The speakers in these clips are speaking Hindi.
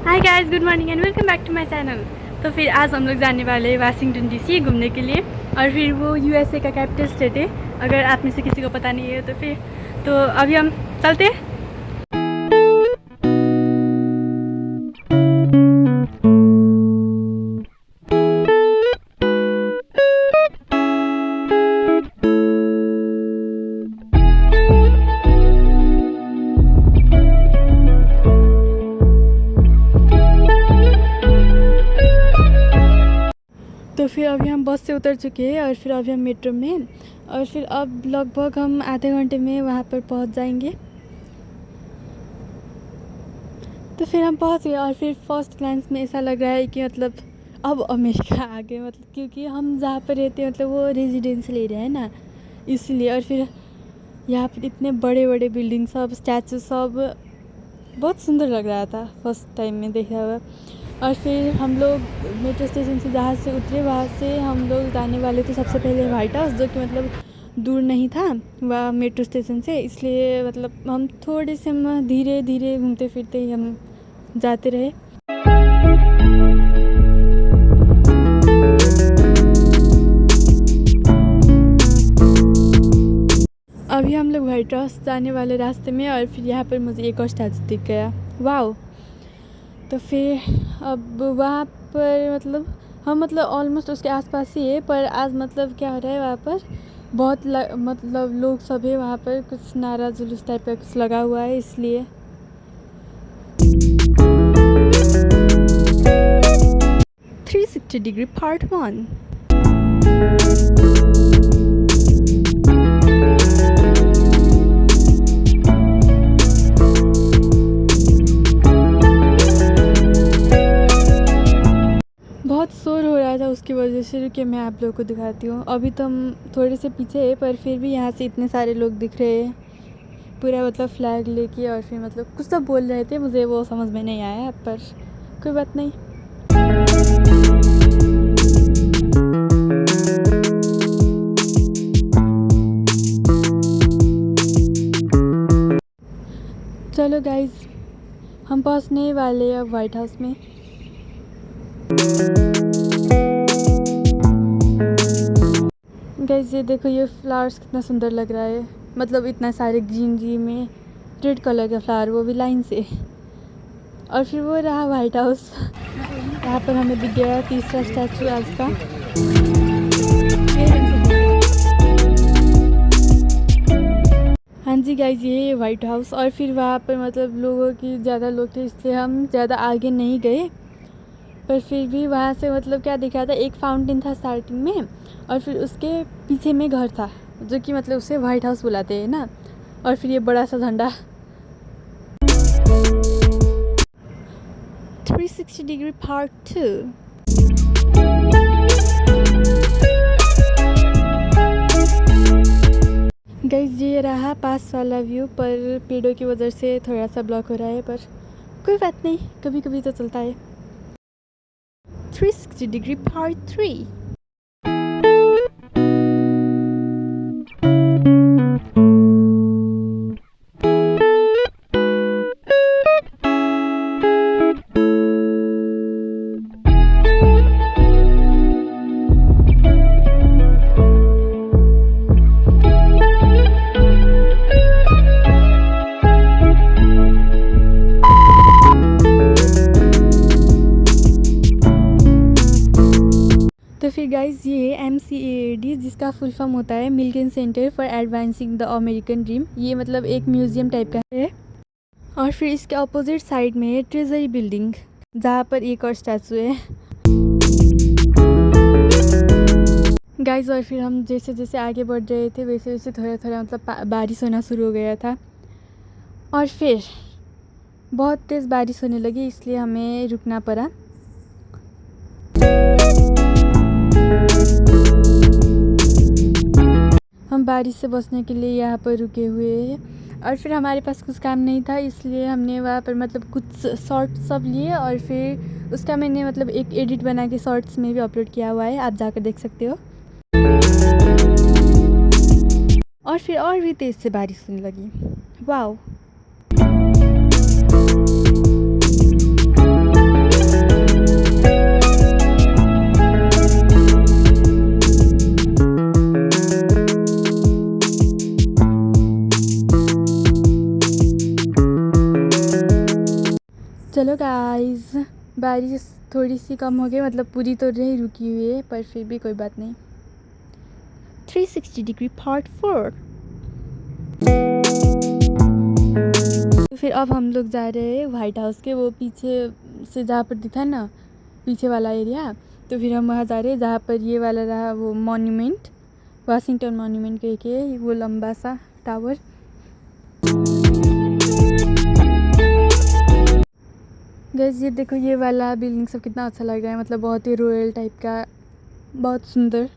Hi guys, good morning and welcome back to my channel. तो फिर आज हम लोग जाने वाले हैं वाशिंगटन डीसी घूमने के लिए, और फिर वो यूएसए का कैपिटल स्टेट है। अगर आप में से किसी को पता नहीं है तो अभी हम चलते हैं। तो फिर अभी हम बस से उतर चुके हैं और फिर अभी हम मेट्रो में, और फिर अब लगभग हम आधे घंटे में वहाँ पर पहुँच जाएंगे। तो फिर हम पहुँच गए और फिर फर्स्ट ग्लैंस में ऐसा लग रहा है कि मतलब अब अमेरिका आ गए, मतलब क्योंकि हम जहाँ पर रहते हैं मतलब वो रेजिडेंशियल एरिया है ना, इसलिए। और फिर यहाँ पर इतने बड़े बड़े बिल्डिंग सब, स्टैचू सब, बहुत सुंदर लग रहा था फर्स्ट टाइम में देखा हुआ। और फिर हम लोग मेट्रो स्टेशन से जहाँ से उतरे वहाँ से हम लोग जाने वाले थे सबसे पहले वाइट हाउस, जो कि मतलब दूर नहीं था वह मेट्रो स्टेशन से, इसलिए मतलब हम थोड़े से धीरे धीरे घूमते फिरते ही हम जाते रहे। अभी हम लोग वाइट हाउस जाने वाले रास्ते में, और फिर यहाँ पर मुझे एक और स्टैचू दिख गया, वाओ। तो फिर अब वहाँ पर मतलब हम ऑलमोस्ट उसके आसपास ही है, पर आज मतलब क्या हो रहा है वहाँ पर बहुत मतलब लोग सब है वहाँ पर, कुछ नारा जुलूस टाइप का कुछ लगा हुआ है, इसलिए। Three 360 degree part 1। बहुत शोर हो रहा था, उसकी वजह से रुके मैं आप लोगों को दिखाती हूँ। अभी तो हम थोड़े से पीछे है, पर फिर भी यहाँ से इतने सारे लोग दिख रहे हैं पूरा मतलब फ्लैग लेके, और फिर मतलब कुछ तो बोल रहे थे, मुझे वो समझ में नहीं आया, पर कोई बात नहीं। चलो गाइज, हम पहुँचने वाले हैं अब वाइट हाउस में। गाइस ये देखो, ये फ्लावर्स कितना सुंदर लग रहा है, मतलब इतना सारे ग्रीनरी में रेड कलर का फ्लावर, वो भी लाइन से। और फिर वो रहा वाइट हाउस, यहाँ पर हमें दिख गया तीसरा स्टैचू आज का। हाँ जी गाइज, ये है वाइट हाउस। और फिर वहाँ पर मतलब लोगों की ज़्यादा लोग थे, इसलिए हम ज़्यादा आगे नहीं गए, पर फिर भी वहाँ से मतलब क्या दिखा था, एक फाउंटेन था स्टार्टिंग में, और फिर उसके पीछे में घर था, जो कि मतलब उसे वाइट हाउस बुलाते हैं ना। और फिर ये बड़ा सा झंडा। 360 डिग्री पार्ट 2। गाइस ये रहा पास वाला व्यू, पर पेड़ों की वजह से थोड़ा सा ब्लॉक हो रहा है, पर कोई बात नहीं, कभी कभी तो चलता है। 360 डिग्री पार्ट 3। तो फिर गाइज ये है MCAD, जिसका फुल फॉर्म होता है Milken center for advancing the American dream. ये मतलब एक म्यूजियम टाइप का है। और फिर इसके अपोजिट साइड में है ट्रेजरी बिल्डिंग, जहाँ पर एक और स्टैचू है। गाइज और फिर हम जैसे जैसे आगे बढ़ रहे थे वैसे वैसे थोड़ा थोड़ा मतलब बारिश होना शुरू हो गया था, और फिर बहुत तेज़ बारिश होने लगी, इसलिए हमें रुकना पड़ा। हम बारिश से बचने के लिए यहाँ पर रुके हुए हैं, और फिर हमारे पास कुछ काम नहीं था, इसलिए हमने वहाँ पर मतलब कुछ शॉर्ट्स सब लिए, और फिर उसका मैंने मतलब एक एडिट बना के शॉर्ट्स में भी अपलोड किया हुआ है, आप जाकर देख सकते हो। और फिर और भी तेज़ से बारिश होने लगी, वाओ। चलो गाइस, बारिश थोड़ी सी कम हो गई, मतलब पूरी तो नहीं रुकी हुई है पर फिर भी कोई बात नहीं। 360 डिग्री पार्ट 4। तो फिर अब हम लोग जा रहे हैं वाइट हाउस के वो पीछे से जहाँ पर दिखा ना, पीछे वाला एरिया। तो फिर हम वहाँ जा रहे हैं जहाँ पर ये वाला रहा वो मॉन्यूमेंट, वाशिंगटन मॉन्यूमेंट कह के, वो लंबा सा टावर। गाइस ये देखो, ये वाला बिल्डिंग सब कितना अच्छा लग रहा है, मतलब बहुत ही रॉयल टाइप का, बहुत सुंदर।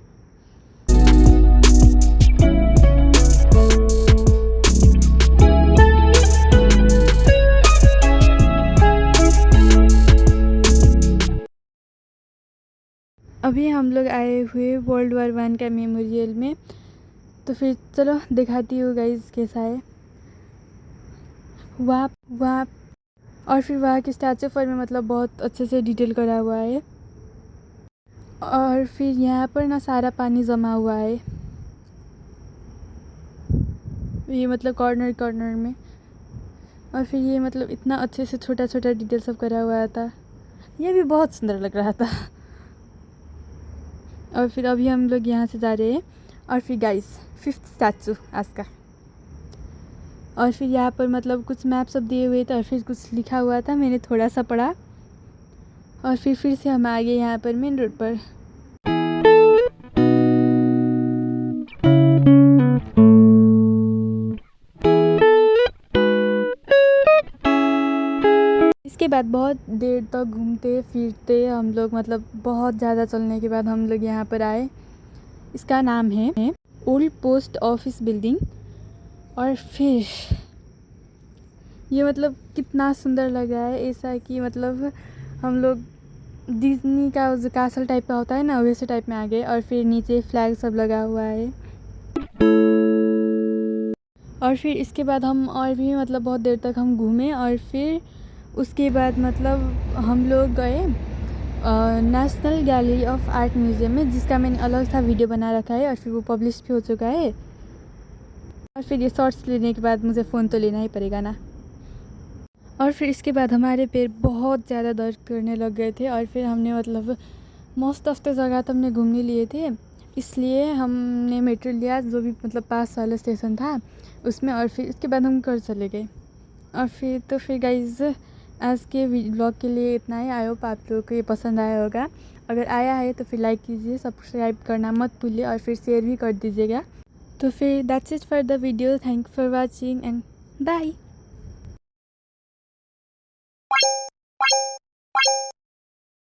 अभी हम लोग आए हुए वर्ल्ड वार 1 का मेमोरियल में। तो फिर चलो दिखाती हूँ गाइस कैसा है वहाँ। और फिर वहाँ के स्टैचू पर में मतलब बहुत अच्छे से डिटेल करा हुआ है। और फिर यहाँ पर ना सारा पानी जमा हुआ है, ये मतलब कॉर्नर कॉर्नर में। और फिर ये मतलब इतना अच्छे से छोटा छोटा डिटेल सब करा हुआ था, ये भी बहुत सुंदर लग रहा था। और फिर अभी हम लोग यहाँ से जा रहे हैं। और फिर गाइस 5th स्टैचू आज का। और फिर यहाँ पर मतलब कुछ मैप सब दिए हुए थे और फिर कुछ लिखा हुआ था, मैंने थोड़ा सा पढ़ा। और फिर से हम आ गए यहाँ पर मेन रोड पर। इसके बाद बहुत देर तक घूमते फिरते हम लोग, मतलब बहुत ज़्यादा चलने के बाद हम लोग यहाँ पर आए। इसका नाम है ओल्ड पोस्ट ऑफिस बिल्डिंग। और फिर ये मतलब कितना सुंदर लग रहा है, ऐसा कि मतलब हम लोग डिज्नी का जो कैसल टाइप का होता है ना, वैसे टाइप में आ गए। और फिर नीचे फ्लैग सब लगा हुआ है। और फिर इसके बाद हम और भी मतलब बहुत देर तक हम घूमे। और फिर उसके बाद मतलब हम लोग गए national gallery of art museum में, जिसका मैंने अलग सा वीडियो बना रखा है और फिर वो पब्लिश भी हो चुका है। और फिर ये शॉर्ट्स लेने के बाद मुझे फ़ोन तो लेना ही पड़ेगा ना। और फिर इसके बाद हमारे पैर बहुत ज़्यादा दर्द करने लग गए थे। और फिर हमने मतलब मोस्ट ऑफ द जगह तो हमने घूमने लिए थे, इसलिए हमने मेट्रो लिया जो भी मतलब पास वाला स्टेशन था उसमें। और फिर इसके बाद हम घर चले गए। और फिर गाइज आज के व्लॉग के लिए इतना ही। आई होप आप लोगों को ये पसंद आया होगा। अगर आया है तो फिर लाइक कीजिए, सब्सक्राइब करना मत भूलिए और फिर शेयर भी कर दीजिएगा। तो फिर that's it for the video. Thank for watching and bye.